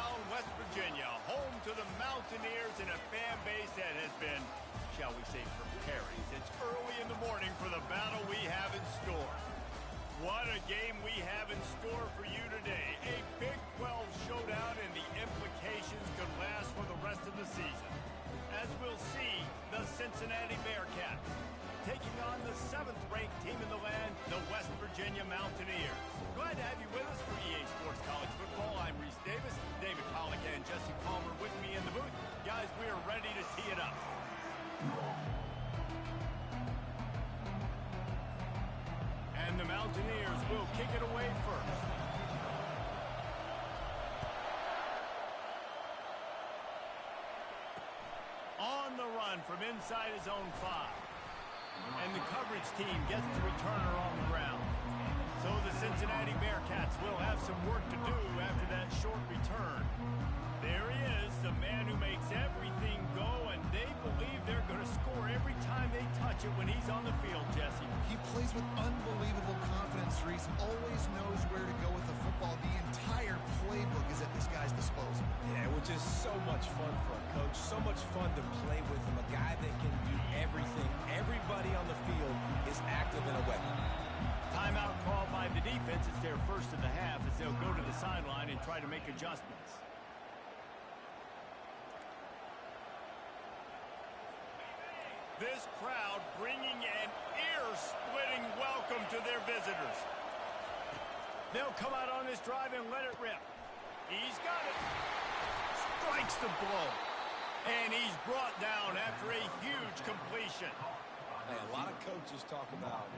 Youngstown, West Virginia, home to the Mountaineers and a fan base that has been, shall we say, preparing since early in the morning for the battle we have in store. What a game we have in store for you today. A Big 12 showdown, and the implications could last for the rest of the season. As we'll see, the Cincinnati Bearcats taking on the 7th-ranked team in the land, the West Virginia Mountaineers. Glad to have you with us for EA Sports College Football. I'm Reese Davis, David Pollack, and Jesse Palmer with me in the booth. Guys, we are ready to tee it up. And the Mountaineers will kick it away first. On the run from inside his own 5. And the coverage team gets the returner on the ground. So the Cincinnati Bearcats will have some work to do after that short return. There he is, the man who makes everything go, and they believe they're going to score every time they touch it when he's on the field, Jesse. He plays with unbelievable confidence, Reese. Always knows where to go with the football. The entire playbook is at this guy's disposal. Yeah, which is so much fun for a coach. So much fun to play with him. A guy that can do everything. Everybody on the field is active in a weapon. Timeout called by the defense. It's their first of the half as they'll go to the sideline and try to make adjustments. This crowd bringing an ear-splitting welcome to their visitors. They'll come out on this drive and let it rip. He's got it. Strikes the blow. And he's brought down after a huge completion. Hey, a lot of coaches talk about,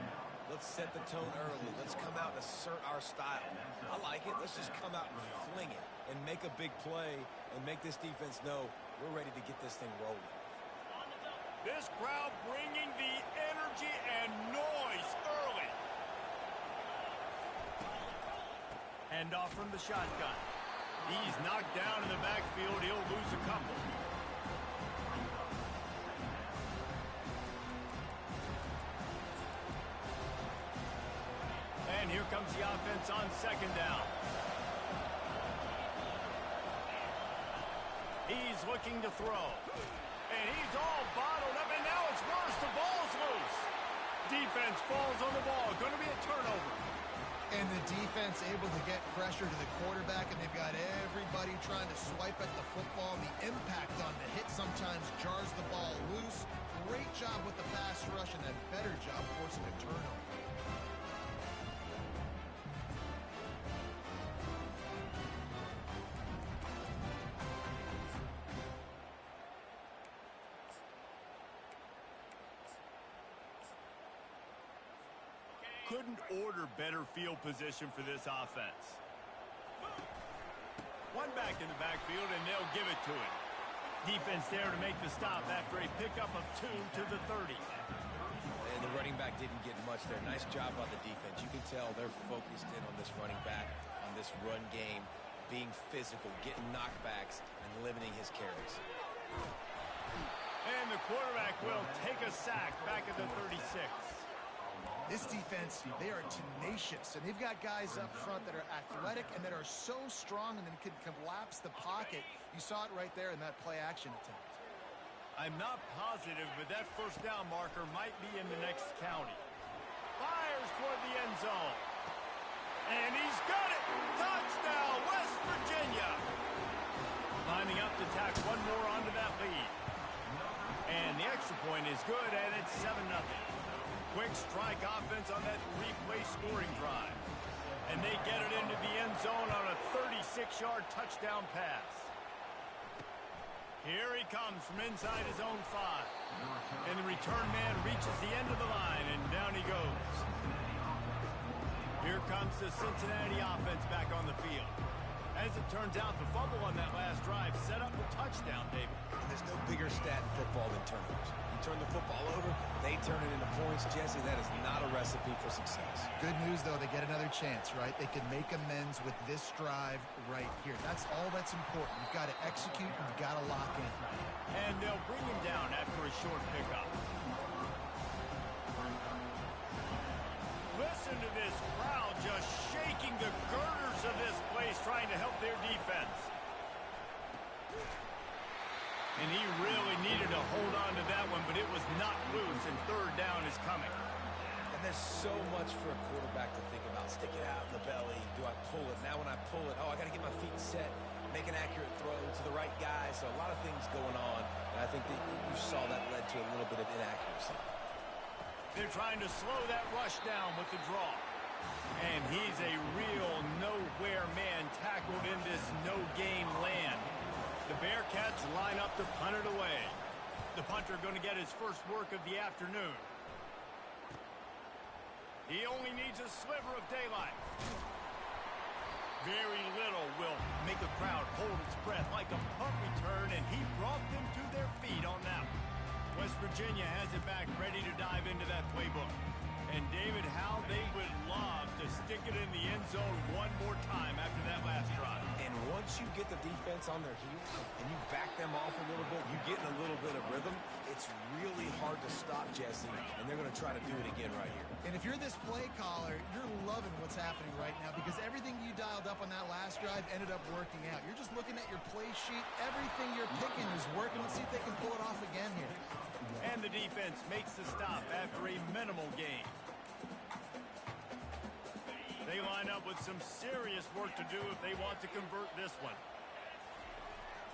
let's set the tone early. Let's come out and assert our style. I like it. Let's just come out and fling it and make a big play and make this defense know we're ready to get this thing rolling. This crowd bringing the energy and noise early. Handoff from the shotgun. He's knocked down in the backfield. He'll lose a couple. And here comes the offense on second down. He's looking to throw. And he's all bottled up, and now it's worse. The ball's loose. Defense falls on the ball. Going to be a turnover. And the defense able to get pressure to the quarterback, and they've got everybody trying to swipe at the football. The impact on the hit sometimes jars the ball loose. Great job with the pass rush, and a better job forcing a turnover. Couldn't order better field position for this offense. One back in the backfield, and they'll give it to him. Defense there to make the stop after a pickup of 2 to the 30. And the running back didn't get much there. Nice job by the defense. You can tell they're focused in on this running back, on this run game, being physical, getting knockbacks, and limiting his carries. And the quarterback will take a sack back at the 36. This defense, they are tenacious, and they've got guys up front that are athletic and that are so strong and then can collapse the pocket. You saw it right there in that play-action attempt. I'm not positive, but that first down marker might be in the next county. Fires toward the end zone. And he's got it! Touchdown, West Virginia! Lining up to tack one more onto that lead. And the extra point is good, and it's 7-0. Quick strike offense on that 3-play scoring drive. And they get it into the end zone on a 36-yard touchdown pass. Here he comes from inside his own 5. And the return man reaches the end of the line, and down he goes. Here comes the Cincinnati offense back on the field. As it turns out, the fumble on that last drive set up the touchdown, David. There's no bigger stat in football than turnovers. You turn the football over, they turn it into points. Jesse, that is not a recipe for success. Good news, though, they get another chance, right? They can make amends with this drive right here. That's all that's important. You've got to execute, and you've got to lock in. And they'll bring him down after a short pickup. Listen to this crowd just shaking the girders of this place, trying to help their defense. And he really needed to hold on to that one, but it was not loose, and third down is coming. And there's so much for a quarterback to think about. Stick it out in the belly. Do I pull it? Now when I pull it, I got to get my feet set, make an accurate throw to the right guy. So a lot of things going on, and I think that you saw that led to a little bit of inaccuracy. They're trying to slow that rush down with the draw. And he's a real nowhere man tackled in this no-game land. The Bearcats line up to punt it away. The punter going to get his first work of the afternoon. He only needs a sliver of daylight. Very little will make a crowd hold its breath like a punt return, and he brought them to their feet on that one. West Virginia has it back, ready to dive into that playbook. And David, how they would love to stick it in the end zone one more time after that last drive. And once you get the defense on their heels and you back them off a little bit, you get in a little bit of rhythm, it's really hard to stop, Jesse, and they're going to try to do it again right here. And if you're this play caller, you're loving what's happening right now because everything you dialed up on that last drive ended up working out. You're just looking at your play sheet. Everything you're picking is working. Let's see if they can pull it off again here. And the defense makes the stop after a minimal gain. They line up with some serious work to do if they want to convert this one.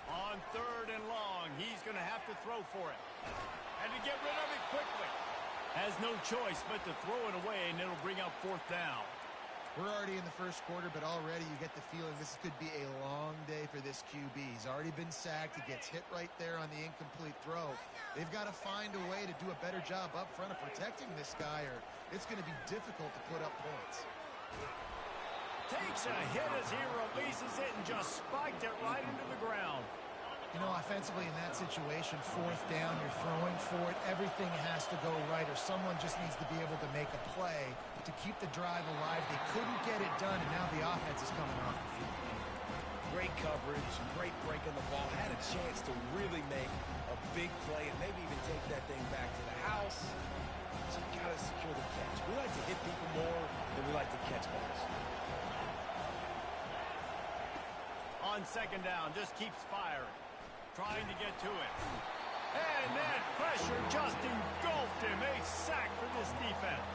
On third and long, he's going to have to throw for it. And to get rid of it quickly. Has no choice but to throw it away, and it'll bring up fourth down. We're already in the first quarter, but already you get the feeling this could be a long day for this QB. He's already been sacked. He gets hit right there on the incomplete throw. They've got to find a way to do a better job up front of protecting this guy, or it's going to be difficult to put up points. Takes a hit as he releases it and just spiked it right into the ground. You know, offensively in that situation, fourth down, you're throwing for it. Everything has to go right, or someone just needs to be able to make a play to keep the drive alive. They couldn't get it done, and now the offense is coming off the field. Great coverage, great break on the ball. Had a chance to really make a big play and maybe even take that thing back to the house. So you got to secure the catch. We like to hit people more than we like to catch balls. On second down, just keeps firing. Trying to get to it. And that pressure just engulfed him. A sack for this defense.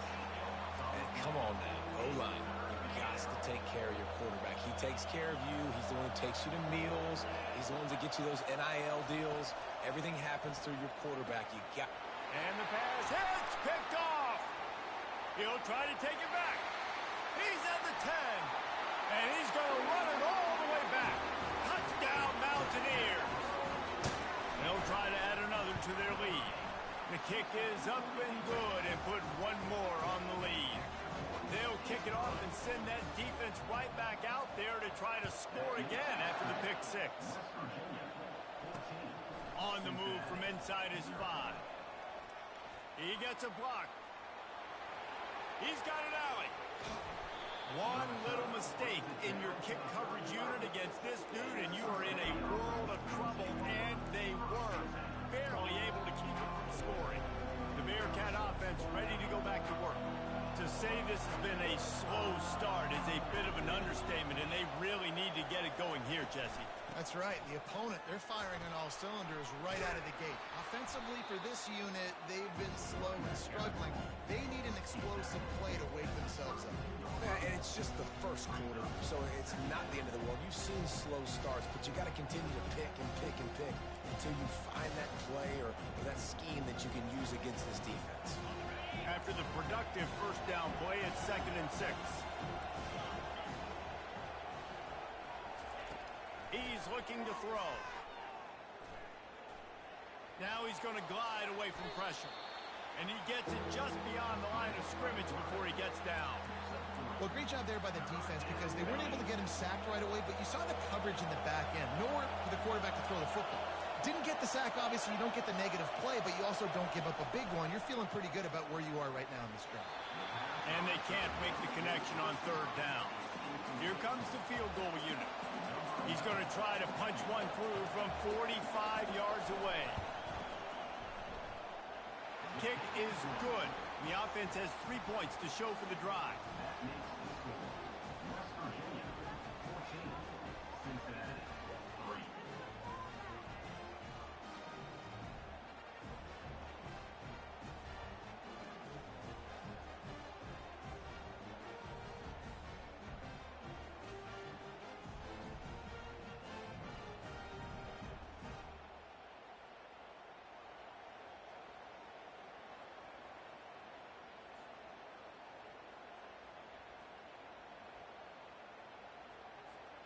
And come on now, O-line. You've got to take care of your quarterback. He takes care of you. He's the one who takes you to meals. He's the one that gets you those NIL deals. Everything happens through your quarterback. You got. And the pass hits, picked off. He'll try to take it back. He's at the 10. And he's going to run it all the way back. Touchdown, Mountaineers. They'll try to add another to their lead. The kick is up and good and put one more on the lead. They'll kick it off and send that defense right back out there to try to score again after the pick six. On the move from inside his 5. He gets a block. He's got an alley. One little mistake in your kick coverage unit against this dude, and you are in a world of trouble, and they were barely able to keep it from scoring. The Bearcat offense ready to go back to work. To say this has been a slow start is a bit of an understatement, and they really need to get it going here, Jesse. That's right. The opponent, they're firing on all cylinders right out of the gate. Offensively for this unit, they've been slow and struggling. They need an explosive play to wake themselves up. Yeah, and it's just the first quarter, so it's not the end of the world. You've seen slow starts, but you got to continue to pick and pick and pick until you find that play or that scheme that you can use against this defense. After the productive first down play, it's 2nd and 6. He's looking to throw. Now he's going to glide away from pressure. And he gets it just beyond the line of scrimmage before he gets down. Well, great job there by the defense because they weren't able to get him sacked right away, but you saw the coverage in the back end. Nowhere for the quarterback to throw the football. Didn't get the sack, obviously. You don't get the negative play, but you also don't give up a big one. You're feeling pretty good about where you are right now in this drive. And they can't make the connection on third down. Here comes the field goal unit. He's going to try to punch one through from 45 yards away. Kick is good. The offense has 3 points to show for the drive.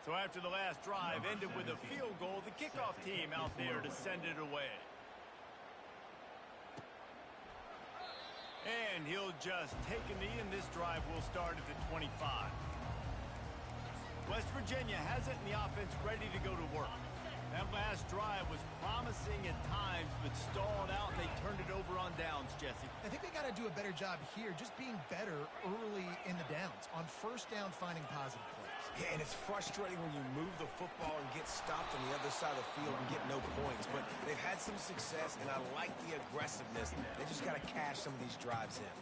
So after the last drive ended with a field goal, the kickoff team out there to send it away. And he'll just take a knee, and this drive will start at the 25. West Virginia has it, and the offense ready to go to work. That last drive was promising at times, but stalled out, and they turned it over on downs, Jesse. I think they got to do a better job here, just being better early in the downs. On first down, finding positive plays. Yeah, and it's frustrating when you move the football and get stopped on the other side of the field and get no points. But they've had some success, and I like the aggressiveness. They just got to cash some of these drives in.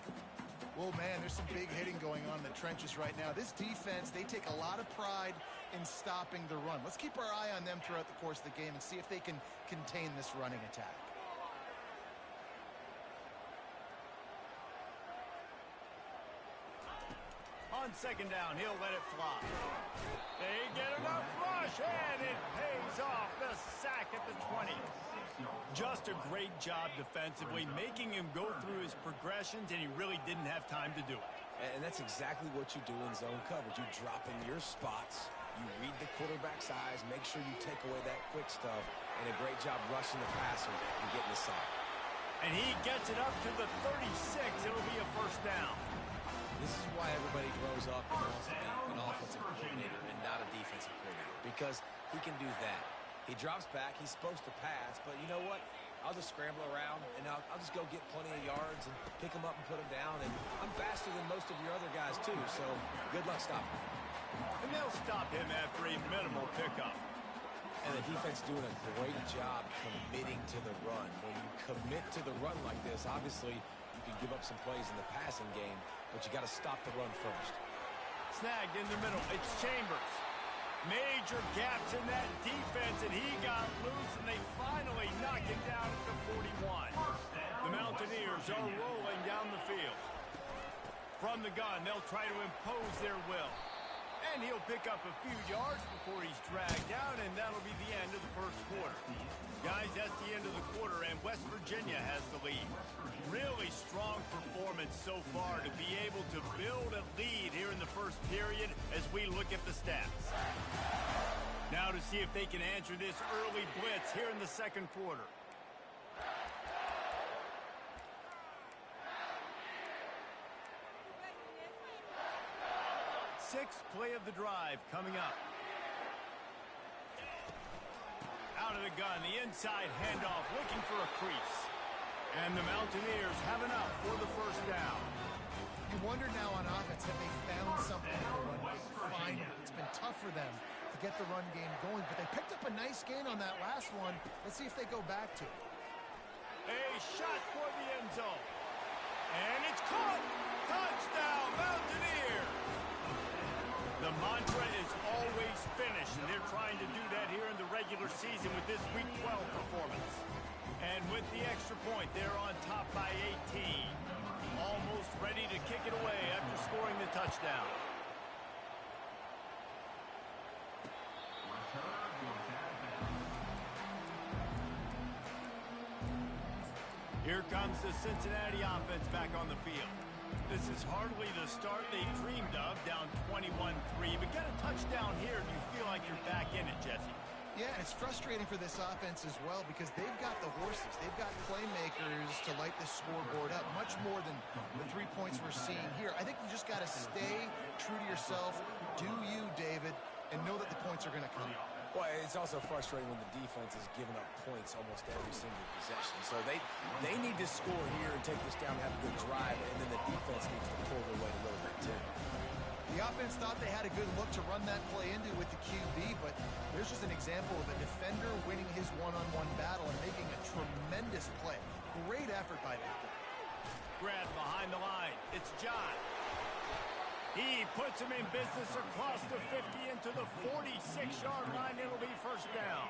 Well, man, there's some big hitting going on in the trenches right now. This defense, they take a lot of pride in stopping the run. Let's keep our eye on them throughout the course of the game and see if they can contain this running attack. On second down, he'll let it fly. They get enough rush, and it pays off. The sack at the 20. Just a great job defensively, making him go through his progressions, and he really didn't have time to do it. And that's exactly what you do in zone coverage. You drop in your spots, you read the quarterback's eyes, make sure you take away that quick stuff, and a great job rushing the passer and getting the sack. And he gets it up to the 36. It'll be a first down. This is why everybody grows up and wants to be an offensive coordinator and not a defensive coordinator, because he can do that. He drops back. He's supposed to pass, but you know what? I'll just scramble around, and I'll just go get plenty of yards and pick them up and put them down. And I'm faster than most of your other guys, too, so good luck stopping him. And they'll stop him after a minimal pickup. And the defense doing a great job committing to the run. When you commit to the run like this, obviously you can give up some plays in the passing game, but you got to stop the run first. Snagged in the middle. It's Chambers. Major gaps in that defense, and he got loose, and they finally knock him down at the 41. The Mountaineers are rolling down the field. From the gun, they'll try to impose their will. And he'll pick up a few yards before he's dragged down, and that'll be the end of the first quarter. Guys, that's the end of the quarter, and West Virginia has the lead. Really strong performance so far to be able to build a lead here in the first period as we look at the stats. Now to see if they can answer this early blitz here in the second quarter. Sixth play of the drive coming up. Out of the gun, the inside handoff, looking for a crease. And the Mountaineers have enough for the first down. You wonder now on offense, have they found something in the run game? Finally, it's been tough for them to get the run game going, but they picked up a nice gain on that last one. Let's see if they go back to it. A shot for the end zone. And it's caught. Touchdown, Mountaineers. The mantra is always finish, and they're trying to do that here in the regular season with this Week 12 performance. And with the extra point, they're on top by 18. Almost ready to kick it away after scoring the touchdown. Here comes the Cincinnati offense back on the field. This is hardly the start they dreamed of, down 21-3. But get a touchdown here, and you feel like you're back in it, Jesse. Yeah, and it's frustrating for this offense as well because they've got the horses. They've got playmakers to light the scoreboard up, much more than the 3 points we're seeing here. I think you just got to stay true to yourself, do you, David, and know that the points are going to come. Well, it's also frustrating when the defense is giving up points almost every single possession. So they need to score here and take this down and have a good drive, and then the defense needs to pull their weight a little bit too. The offense thought they had a good look to run that play into with the QB, but there's just an example of a defender winning his one-on-one battle and making a tremendous play. Great effort by that guy. Grab behind the line. It's John. He puts him in business across the 50 into the 46-yard line. It'll be first down.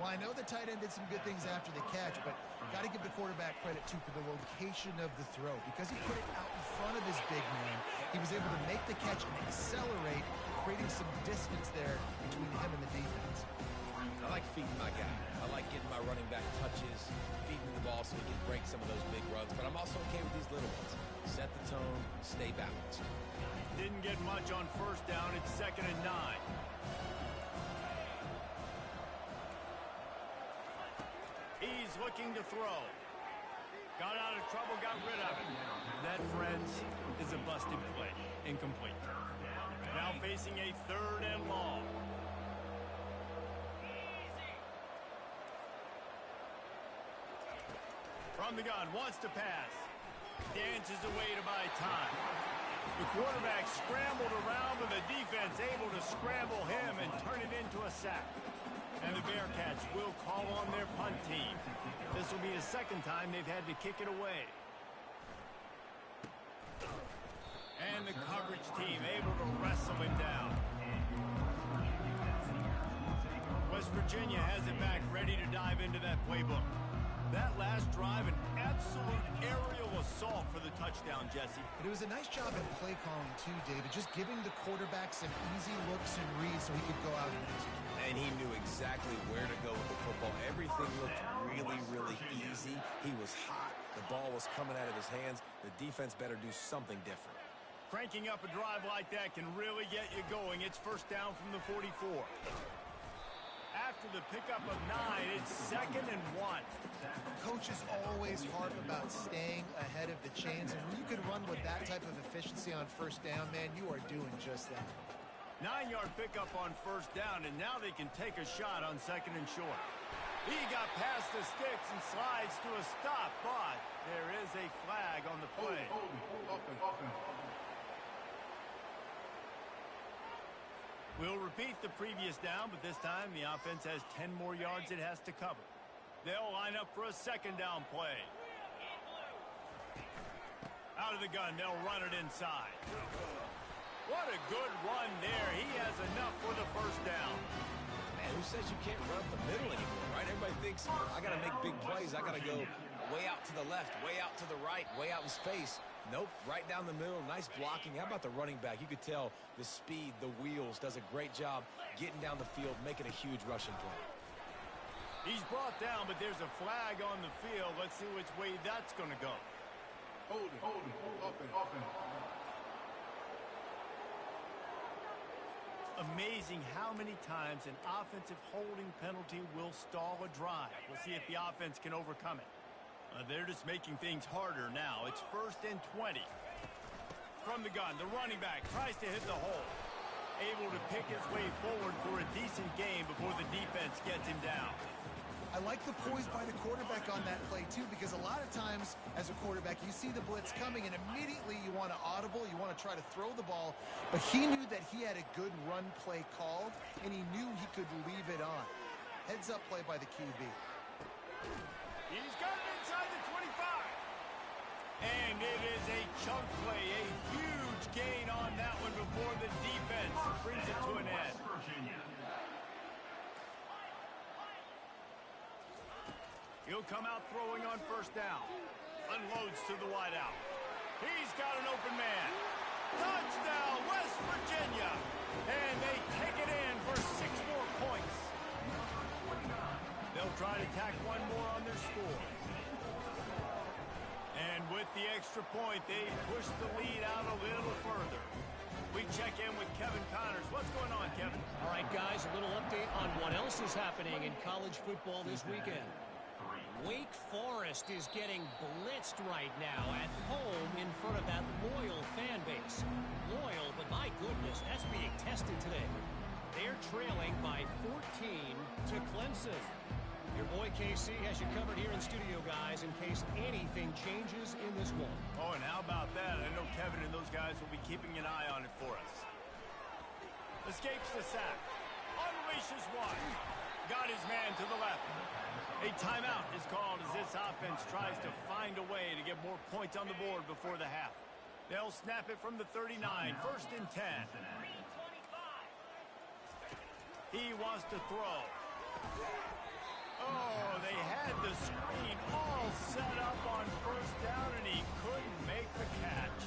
Well, I know the tight end did some good things after the catch, but got to give the quarterback credit, too, for the location of the throw. Because he put it out in front of his big man, he was able to make the catch and accelerate, creating some distance there between him and the defense. I like feeding my guy. I like getting my running back touches, feeding the ball so he can break some of those big runs. But I'm also okay with these little ones. Set the tone, stay balanced. Didn't get much on first down. It's 2nd and 9. He's looking to throw. Got out of trouble, got rid of it. That, friends, is a busted play. Incomplete. Now facing a 3rd and long. From the gun, wants to pass. Dances away to buy time. The quarterback scrambled around, but the defense able to scramble him and turn it into a sack. And the Bearcats will call on their punt team. This will be the 2nd time they've had to kick it away. And the coverage team able to wrestle him down. West Virginia has it back, ready to dive into that playbook. That last drive, an absolute aerial assault for the touchdown, Jesse. But it was a nice job in play calling, too, David. Just giving the quarterback some easy looks and reads so he could go out and execute. And he knew exactly where to go with the football. Everything looked really, really easy. He was hot. The ball was coming out of his hands. The defense better do something different. Cranking up a drive like that can really get you going. It's 1st down from the 44. After the pickup of 9, it's 2nd and 1. Coaches always harp about staying ahead of the chains, and when you can run with that type of efficiency on 1st down, man, you are doing just that. 9-yard pickup on 1st down, and now they can take a shot on 2nd and short. He got past the sticks and slides to a stop, but there is a flag on the play. We'll repeat the previous down, but this time the offense has 10 more yards it has to cover. They'll line up for a 2nd down play. Out of the gun, they'll run it inside. What a good run there. He has enough for the 1st down. Man, who says you can't run up the middle anymore, right? Everybody thinks, I got to make big plays. I got to go way out to the left, way out to the right, way out in space. Nope, right down the middle, nice blocking. How about the running back? You could tell the speed, the wheels, does a great job getting down the field, making a huge rushing play. He's brought down, but there's a flag on the field. Let's see which way that's going to go. Hold it. Amazing how many times an offensive holding penalty will stall a drive. We'll see if the offense can overcome it. They're just making things harder now. It's 1st and 20. From the gun, the running back tries to hit the hole. Able to pick his way forward for a decent gain before the defense gets him down. I like the poise by the quarterback on that play, too, because a lot of times as a quarterback, you see the blitz coming, and immediately you want to audible, you want to try to throw the ball. But he knew that he had a good run play called, and he knew he could leave it on. Heads-up play by the QB. He's got it inside the 25. And it is a chunk play, a huge gain on that one before the defense brings it to an end. He'll come out throwing on 1st down. Unloads to the wideout. He's got an open man. Touchdown, West Virginia. And they take it in for 6 more points. They'll try to tack one more on their score. And with the extra point, they push the lead out a little further. We check in with Kevin Connors. What's going on, Kevin? All right, guys, a little update on what else is happening in college football this weekend. Wake Forest is getting blitzed right now at home in front of that loyal fan base. Loyal, but my goodness, that's being tested today. They're trailing by 14 to Clemson. Your boy KC has you covered here in studio, guys, in case anything changes in this one. Oh, and how about that? I know Kevin and those guys will be keeping an eye on it for us. Escapes the sack. Unleashes one. Got his man to the left. A timeout is called as this offense tries to find a way to get more points on the board before the half. They'll snap it from the 39, 1st and 10. He wants to throw. Oh, they had the screen all set up on 1st down, and he couldn't make the catch.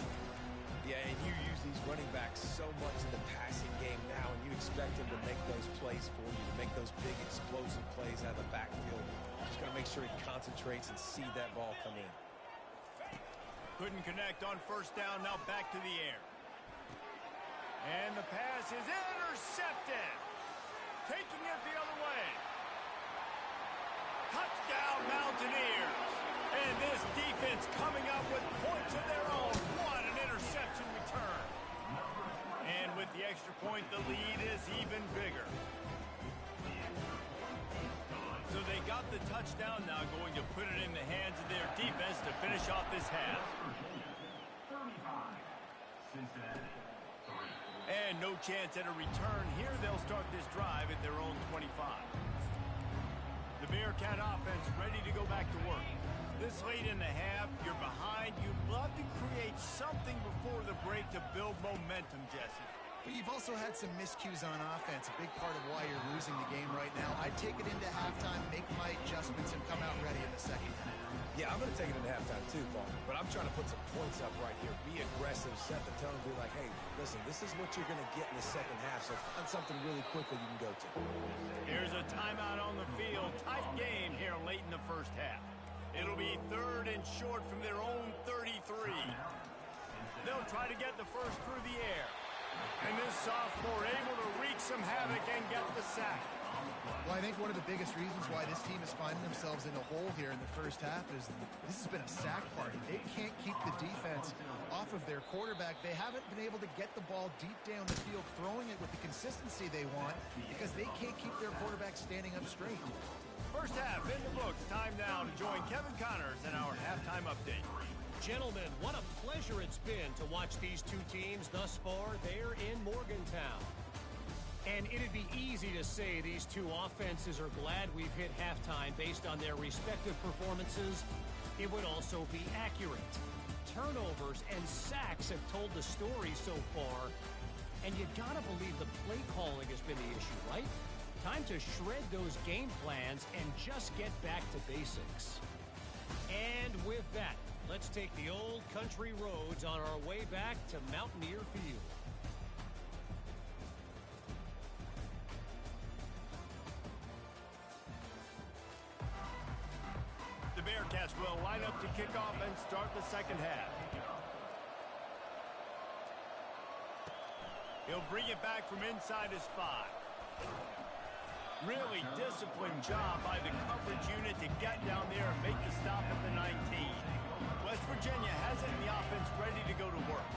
Yeah, and you use these running backs so much in the passing game now, and you expect him to make those plays for you, to make those big explosive plays out of the backfield. Just got to make sure he concentrates and see that ball come in. Couldn't connect on 1st down, now back to the air. And the pass is intercepted. taking it the other way. Touchdown, Mountaineers. And this defense coming up with points of their own. What an interception return. And with the extra point, the lead is even bigger. So they got the touchdown, now going to put it in the hands of their defense to finish off this half. 35, Cincinnati. And no chance at a return here. They'll start this drive at their own 25. The Bearcat offense ready to go back to work. This late in the half, you're behind. You'd love to create something before the break to build momentum, Jesse. But you've also had some miscues on offense, a big part of why you're losing the game right now. I'd take it into halftime, make my adjustments, and come out ready in the second half. Yeah, I'm going to take it into halftime too, Paul. But I'm trying to put some points up right here. Be aggressive, set the tone, be like, hey, listen, this is what you're going to get in the second half, so find something really quickly you can go to. Here's a timeout on the field. Tight game here late in the first half. It'll be 3rd and short from their own 33. They'll try to get the first through the air. And this sophomore able to wreak some havoc and get the sack. Well, I think one of the biggest reasons why this team is finding themselves in a hole here in the first half is this has been a sack party. They can't keep the defense off of their quarterback. They haven't been able to get the ball deep down the field, throwing it with the consistency they want because they can't keep their quarterback standing up straight. First half in the books. Time now to join Kevin Connors in our halftime update. Gentlemen, what a pleasure it's been to watch these two teams thus far there in Morgantown. And it'd be easy to say these two offenses are glad we've hit halftime based on their respective performances. It would also be accurate. Turnovers and sacks have told the story so far. And you gotta believe the play calling has been the issue, right? Time to shred those game plans and just get back to basics. And with that, let's take the old country roads on our way back to Mountaineer Field. The Bearcats will line up to kick off and start the second half. He'll bring it back from inside his 5. Really disciplined job by the coverage unit to get down there and make the stop at the 19. West Virginia has it in the offense ready to go to work.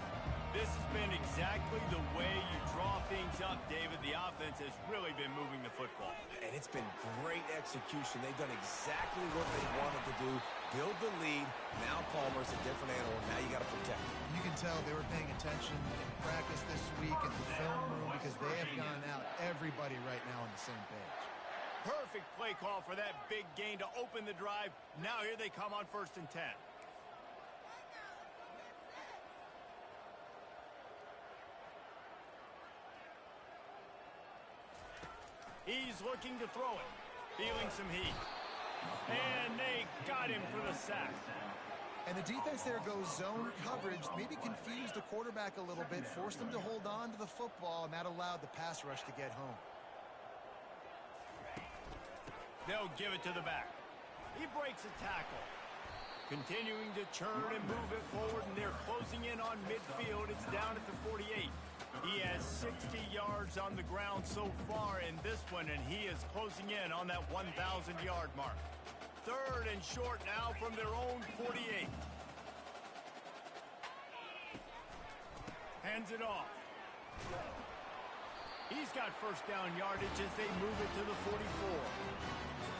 This has been exactly the way you draw things up, David. The offense has really been moving the football. And it's been great execution. They've done exactly what they wanted to do. Build the lead. Now Palmer's a different animal. Now you got to protect him. You can tell they were paying attention in practice this week in the film room because they have gone out, everybody right now on the same page. Perfect play call for that big gain to open the drive. Now here they come on 1st and 10. He's looking to throw it, feeling some heat. And they got him for the sack. And the defense there goes zone coverage, maybe confused the quarterback a little bit, forced him to hold on to the football, and that allowed the pass rush to get home. They'll give it to the back. He breaks a tackle. Continuing to churn and move it forward, and they're closing in on midfield. It's down at the 48. He has 60 yards on the ground so far in this one, and he is closing in on that 1,000-yard mark. 3rd and short now from their own 48. Hands it off. He's got first down yardage as they move it to the 44.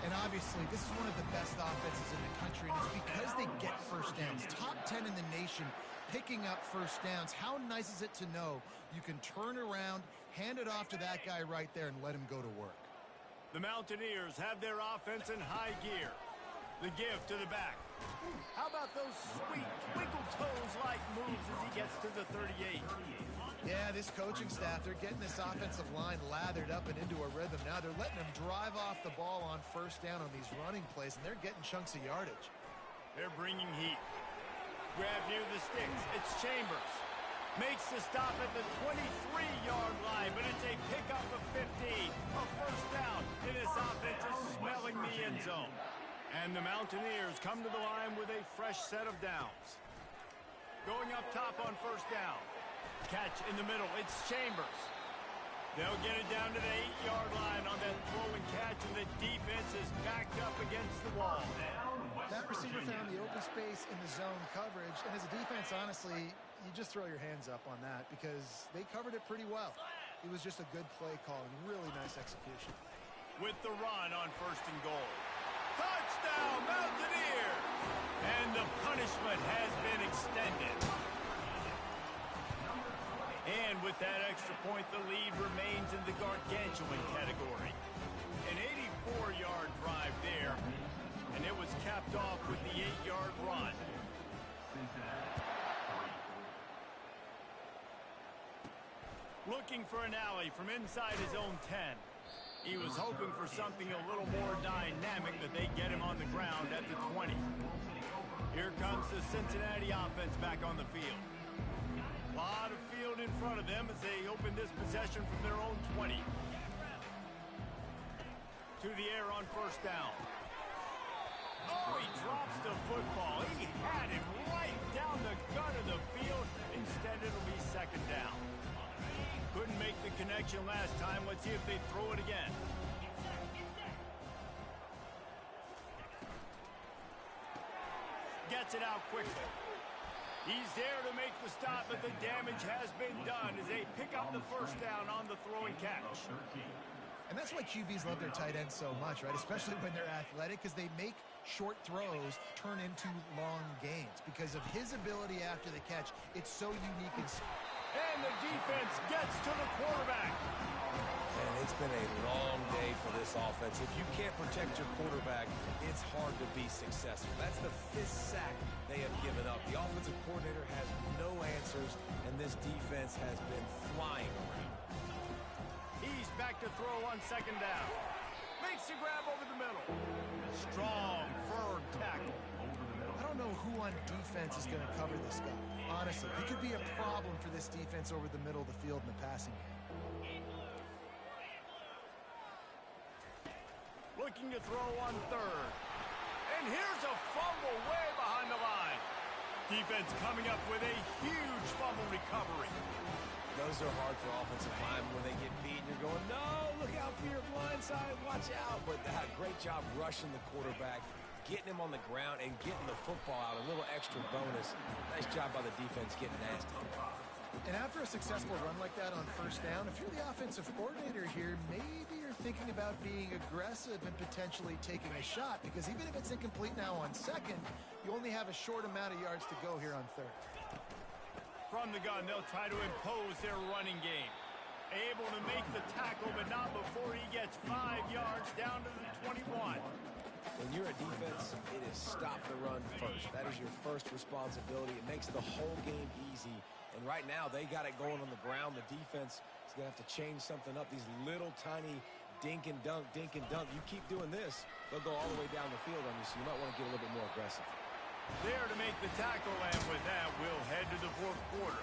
And obviously, this is one of the best offenses in the country, and it's because they get first downs. Top 10 in the nation picking up first downs. How nice is it to know you can turn around, hand it off to that guy right there, and let him go to work. The Mountaineers have their offense in high gear. The give to the back. How about those sweet twinkle toes-like moves as he gets to the 38? Yeah, this coaching staff, they're getting this offensive line lathered up and into a rhythm. Now they're letting them drive off the ball on first down on these running plays, and they're getting chunks of yardage. They're bringing heat. Grab near the sticks. It's Chambers. Makes the stop at the 23-yard line, but it's a pickup of 15. A first down, and this offense is smelling the end zone. And the Mountaineers come to the line with a fresh set of downs. Going up top on first down. Catch in the middle. It's Chambers. They'll get it down to the 8-yard line on that throw and catch, and the defense is backed up against the wall. That receiver found the open space in the zone coverage, and as a defense, honestly, you just throw your hands up on that because they covered it pretty well. It was just a good play call and really nice execution. With the run on 1st and goal. Touchdown, Mountaineers! And the punishment has been extended. And with that extra point, the lead remains in the gargantuan category. An 84-yard drive there, and it was capped off with the 8-yard run. Looking for an alley from inside his own 10. He was hoping for something a little more dynamic, that they get him on the ground at the 20. Here comes the Cincinnati offense back on the field. A lot of field in front of them as they open this possession from their own 20. To the air on 1st down. Oh, he drops the football. He had it right down the gut of the field. Instead, it'll be 2nd down. Couldn't make the connection last time. Let's see if they throw it again. Gets it out quickly. He's there to make the stop, but the damage has been done as they pick up the 1st down on the throw and catch. And that's why QBs love their tight ends so much, right? Especially when they're athletic, because they make short throws turn into long gains. Because of his ability after the catch, it's so unique and the defense gets to the quarterback. And it's been a long day for this offense. If you can't protect your quarterback, it's hard to be successful. That's the 5th sack they have given up. The offensive coordinator has no answers, and this defense has been flying around. He's back to throw on 2nd down. Makes the grab over the middle. Strong, firm tackle. I don't know who on defense is going to cover this guy. Honestly, he could be a problem for this defense over the middle of the field in the passing game. Looking to throw on 3rd. And here's a fumble way behind the line. Defense coming up with a huge fumble recovery. Those are hard for offensive linemen when they get beat. You're going, no, look out for your blind side, watch out. But great job rushing the quarterback, getting him on the ground, and getting the football out. A little extra bonus. Nice job by the defense getting nasty. And after a successful run like that on 1st down, if you're the offensive coordinator here, maybe you're thinking about being aggressive and potentially taking a shot, because even if it's incomplete now on 2nd, you only have a short amount of yards to go here on 3rd. From the gun, they'll try to impose their running game. Able to make the tackle, but not before he gets 5 yards down to the 21. When you're a defense, it is stop the run first. That is your first responsibility. It makes the whole game easy. And right now, they got it going on the ground. The defense is going to have to change something up. These little tiny dink and dunk, dink and dunk. You keep doing this, they'll go all the way down the field on you, so you might want to get a little bit more aggressive. There to make the tackle, and with that, we'll head to the 4th quarter.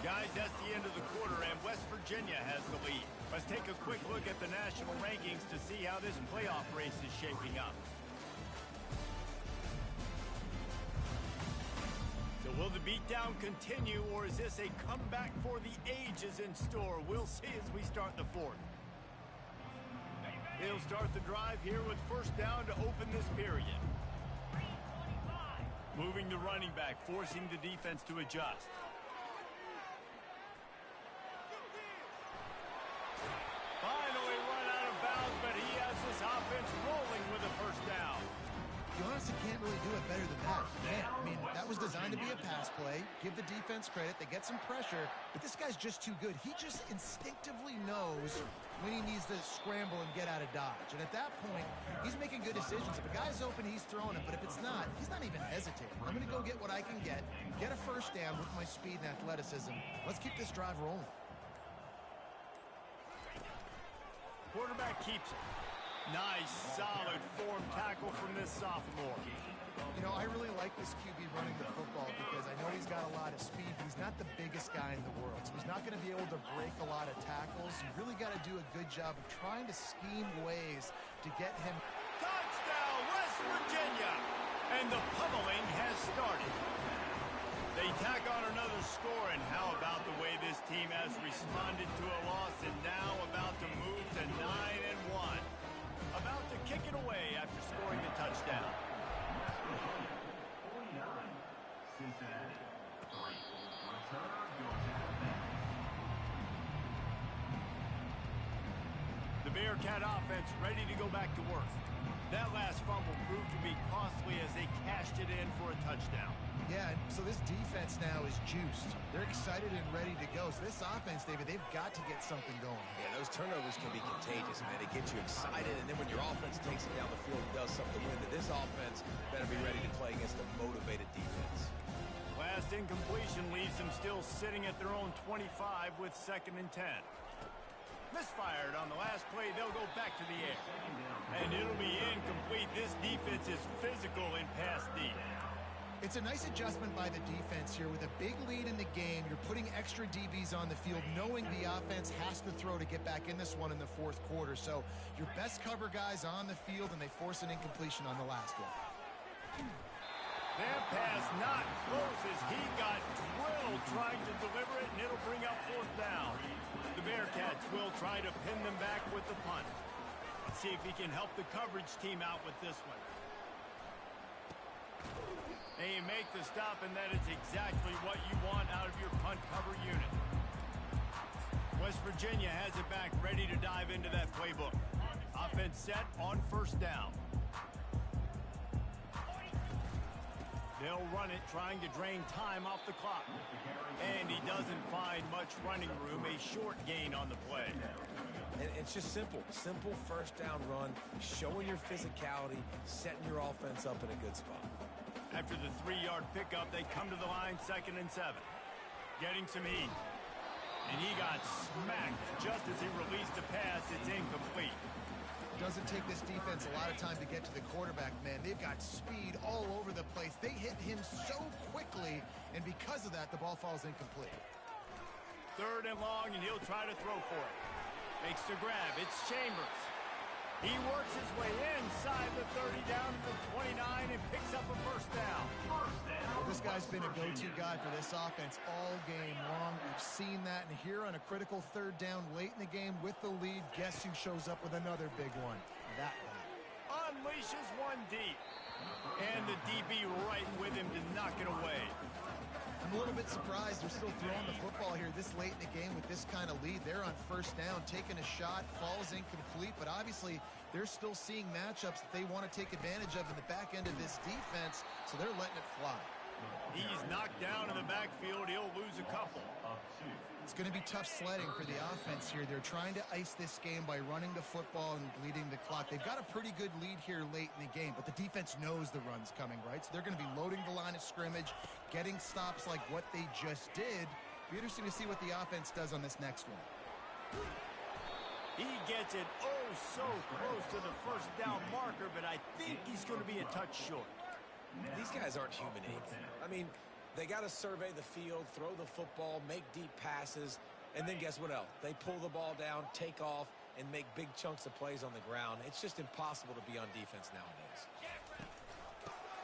Guys, that's the end of the quarter, and West Virginia has the lead. Let's take a quick look at the national rankings to see how this playoff race is shaping up. So will the beatdown continue, or is this a comeback for the ages in store? We'll see as we start the 4th. They'll start the drive here with 1st down to open this period. Moving the running back, forcing the defense to adjust. Finally run out of bounds, but he has this offense rolling with a 1st down. You honestly can't really do it better than that. I mean, that was designed to be a pass play. Give the defense credit. They get some pressure, but this guy's just too good. He just instinctively knows when he needs to scramble and get out of dodge. And at that point, he's making good decisions. If a guy's open, he's throwing it. But if it's not, he's not even hesitating. I'm going to go get what I can get a 1st down with my speed and athleticism. Let's keep this drive rolling. Quarterback keeps it. Nice, solid form tackle from this sophomore. You know, I really like this QB running the football because I know he's got a lot of speed. He's not the biggest guy in the world, so he's not going to be able to break a lot of tackles. You really got to do a good job of trying to scheme ways to get him. Touchdown, West Virginia! And the pummeling has started. They tack on another score, and how about the way this team has responded to a loss and now about to move to 9-1. About to kick it away after scoring the touchdown. 49, Cincinnati. 3. Return goes out. The Bearcat offense ready to go back to work. That last fumble proved to be costly as they cashed it in for a touchdown. Yeah, so this defense now is juiced. They're excited and ready to go. So this offense, David, they've got to get something going. Yeah, those turnovers can be contagious, man. It gets you excited, and then when your offense takes it down the field and does something with it, this offense better be ready to play against a motivated defense. Last incompletion leaves them still sitting at their own 25 with 2nd and 10. Misfired on the last play. They'll go back to the air. And it'll be incomplete. This defense is physical in pass deep. It's a nice adjustment by the defense here. With a big lead in the game, you're putting extra DBs on the field, knowing the offense has to throw to get back in this one in the 4th quarter. So your best cover guys on the field, and they force an incompletion on the last one. That pass not close as he got drilled trying to deliver it, and it'll bring up 4th down. The Bearcats will try to pin them back with the punt. Let's see if he can help the coverage team out with this one. They make the stop, and that is exactly what you want out of your punt cover unit. West Virginia has it back, ready to dive into that playbook. Offense set on 1st down. They'll run it, trying to drain time off the clock. And he doesn't find much running room, a short gain on the play. And it's just simple. Simple 1st down run, showing your physicality, setting your offense up in a good spot. After the 3-yard pickup, they come to the line 2nd and 7. Getting some heat. And he got smacked just as he released the pass. It's incomplete. Doesn't take this defense a lot of time to get to the quarterback, man. They've got speed all over the place. They hit him so quickly, and because of that, the ball falls incomplete. 3rd and long, and he'll try to throw for it. Makes the grab. It's Chambers. He works his way inside the 30 down to the 29 and picks up a 1st down. Well, this guy's been a go-to guy for this offense all game long. We've seen that, and here on a critical 3rd down late in the game with the lead, guess who shows up with another big one? That guy. Unleashes one deep. And the DB right with him to knock it away. I'm a little bit surprised they're still throwing the football here this late in the game with this kind of lead. They're on 1st down, taking a shot, falls incomplete, but obviously they're still seeing matchups that they want to take advantage of in the back end of this defense, so they're letting it fly. He's knocked down in the backfield. He'll lose a couple. It's going to be tough sledding for the offense here. They're trying to ice this game by running the football and bleeding the clock. They've got a pretty good lead here late in the game, but the defense knows the run's coming, right? So they're going to be loading the line of scrimmage, getting stops like what they just did. Be interesting to see what the offense does on this next one. He gets it oh so close to the 1st down marker, but I think he's going to be a touch short. These guys aren't human either. I mean, they got to survey the field, throw the football, make deep passes, and then guess what else? They pull the ball down, take off, and make big chunks of plays on the ground. It's just impossible to be on defense nowadays.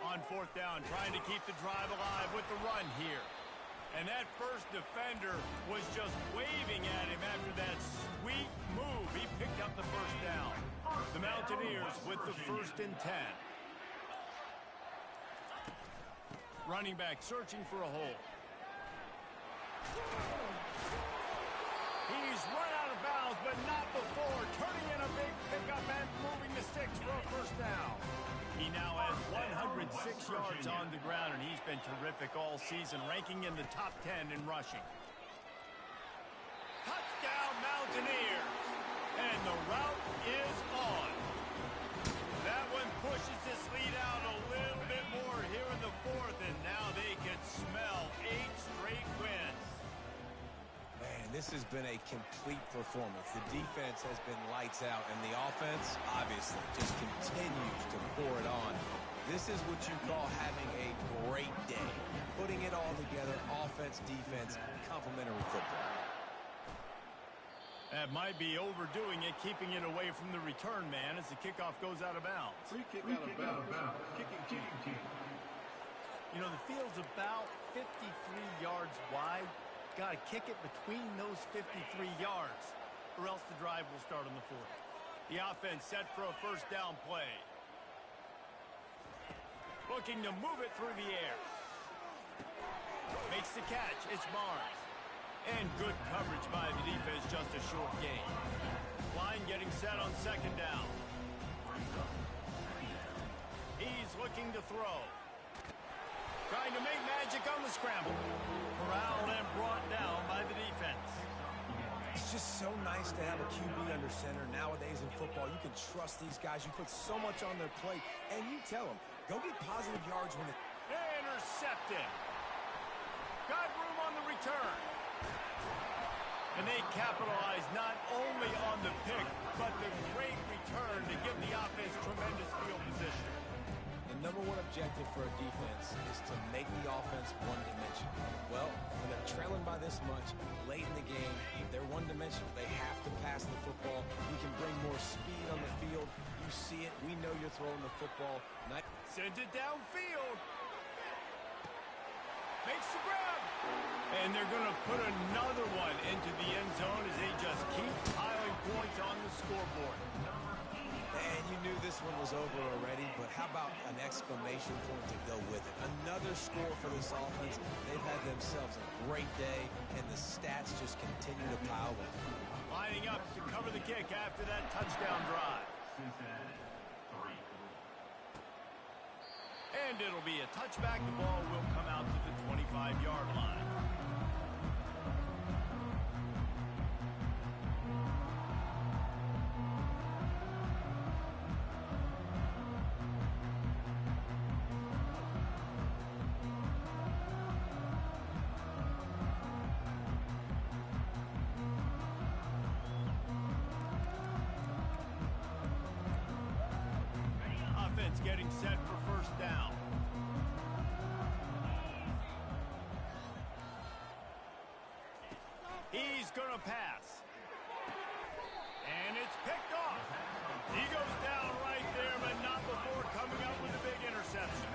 On 4th down, trying to keep the drive alive with the run here. And that first defender was just waving at him after that sweet move. He picked up the 1st down. The Mountaineers with the 1st and 10. Running back searching for a hole. He's run out of bounds, but not before. Turning in a big pickup and moving the sticks for a 1st down. He now has 106 yards on the ground, and he's been terrific all season, ranking in the top 10 in rushing. Touchdown, Mountaineers! And the route is on. That one pushes this lead out a little bit more here in the 4th, and now they can smell 8 straight wins. Man, this has been a complete performance. The defense has been lights out, and the offense, obviously, just continues to pour it on. This is what you call having a great day. Putting it all together, offense, defense, complementary football. That might be overdoing it, keeping it away from the return man as the kickoff goes out of bounds. Free kick out of bounds. Kicking team. You know, the field's about 53 yards wide. Got to kick it between those 53 yards, or else the drive will start on the 40. The offense set for a first down play. Looking to move it through the air. Makes the catch. It's Barnes. And good coverage by the defense, just a short gain. Line getting set on second down. He's looking to throw. Trying to make magic on the scramble. Corralled and brought down by the defense. It's just so nice to have a QB under center. Nowadays in football, you can trust these guys. You put so much on their plate, and you tell them, go get positive yards when it... Intercepted. Got room on the return. And they capitalize not only on the pick, but the great return to give the offense tremendous field position. The number one objective for a defense is to make the offense one-dimensional. Well, when they're trailing by this much, late in the game, they're one-dimensional. They have to pass the football. You can bring more speed on the field. You see it. We know you're throwing the football. Sends it downfield. Makes the grab. And they're going to put another one into the end zone as they just keep piling points on the scoreboard. And you knew this one was over already, but how about an exclamation point to go with it? Another score for this offense. They've had themselves a great day, and the stats just continue to pile up. Lining up to cover the kick after that touchdown drive. And it'll be a touchback. The ball will come out to the 25-yard line. Offense getting set for first down. He's going to pass. And it's picked off. He goes down right there, but not before coming up with a big interception.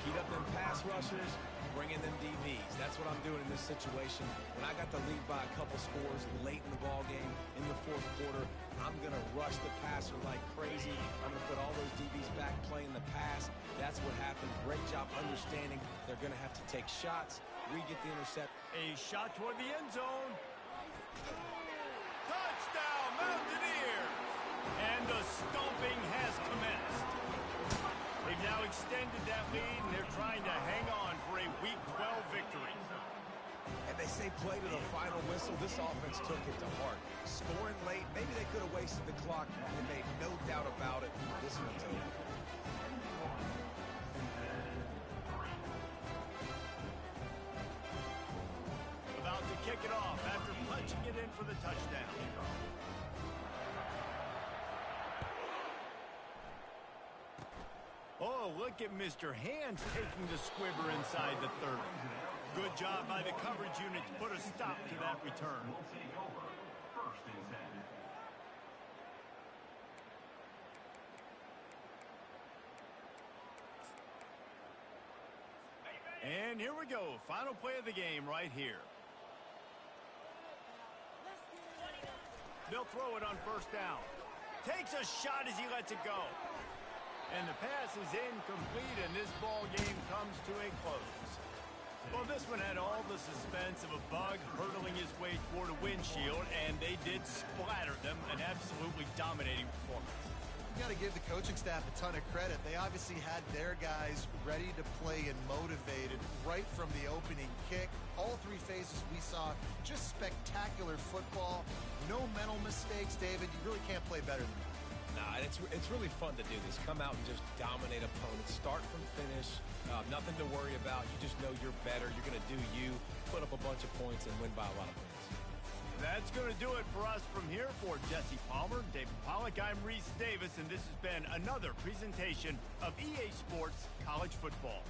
Heat up them pass rushers, bringing them DBs. That's what I'm doing in this situation. When I got the lead by a couple scores late in the ball game, in the fourth quarter, I'm going to rush the passer like crazy. I'm going to put all those DBs back playing the pass. That's what happened. Great job understanding they're going to have to take shots. We get the intercept. A shot toward the end zone. Touchdown, Mountaineers! And the stomping has commenced. They've now extended that lead, and they're trying to hang on for a Week 12 victory. And they say play to the final whistle. This offense took it to heart. Scoring late, maybe they could have wasted the clock. They made no doubt about it. This one's over. About to kick it off after punching it in for the touchdown. Oh, look at Mr. Hands taking the squibber inside the 30. Good job by the coverage unit to put a stop to that return. And here we go. Final play of the game right here. They'll throw it on first down. Takes a shot as he lets it go. And the pass is incomplete, and this ball game comes to a close. Well, this one had all the suspense of a bug hurtling his way toward a windshield, and they did splatter them. An absolutely dominating performance. You got to give the coaching staff a ton of credit. They obviously had their guys ready to play and motivated right from the opening kick. All three phases we saw, just spectacular football. No mental mistakes, David. You really can't play better than that. Nah, it's really fun to do this. Come out and just dominate opponents. Start from finish. Nothing to worry about. You just know you're better. You're going to do you, put up a bunch of points, and win by a lot of points. That's going to do it for us from here. For Jesse Palmer, David Pollack, I'm Reese Davis, and this has been another presentation of EA Sports College Football.